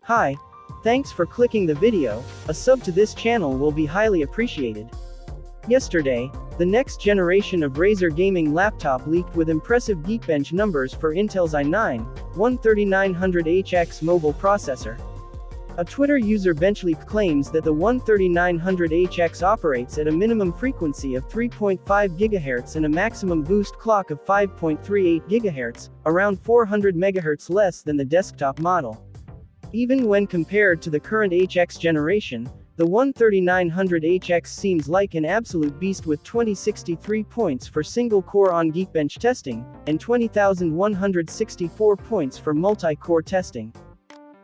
Hi. Thanks for clicking the video. A sub to this channel will be highly appreciated. Yesterday, the next generation of Razer gaming laptop leaked with impressive Geekbench numbers for Intel's i9-13900Hx mobile processor. A Twitter user BenchLeaks claims that the 13900Hx operates at a minimum frequency of 3.5 GHz and a maximum boost clock of 5.38 GHz, around 400 MHz less than the desktop model. Even when compared to the current HX generation, the 13900Hx seems like an absolute beast with 2063 points for single-core on Geekbench testing, and 20,164 points for multi-core testing.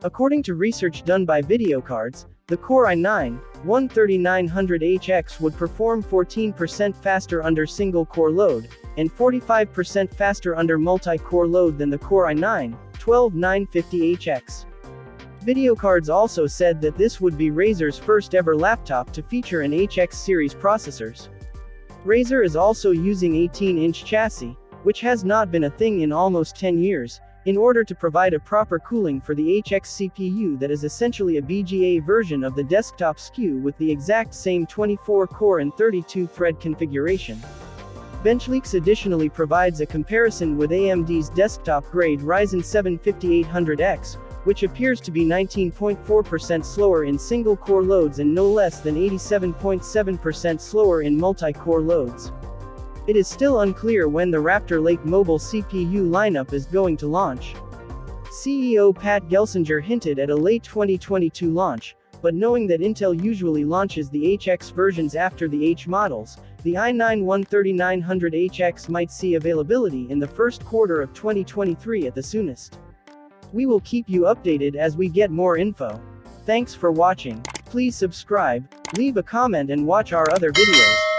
According to research done by Videocardz, the Core i9-13900Hx would perform 14% faster under single-core load, and 45% faster under multi-core load than the Core i9-12950Hx. Videocardz also said that this would be Razer's first ever laptop to feature an HX series processors. Razer is also using 18-inch chassis, which has not been a thing in almost 10 years, in order to provide a proper cooling for the HX CPU that is essentially a BGA version of the desktop SKU with the exact same 24-core and 32-thread configuration. BenchLeaks additionally provides a comparison with AMD's desktop-grade Ryzen 7 5800X, which appears to be 19.4% slower in single-core loads and no less than 87.7% slower in multi-core loads. It is still unclear when the Raptor Lake mobile CPU lineup is going to launch. CEO Pat Gelsinger hinted at a late 2022 launch, but knowing that Intel usually launches the HX versions after the H models, the i9-13900Hx might see availability in the first quarter of 2023 at the soonest. We will keep you updated as we get more info. Thanks for watching. Please subscribe, leave a comment and watch our other videos.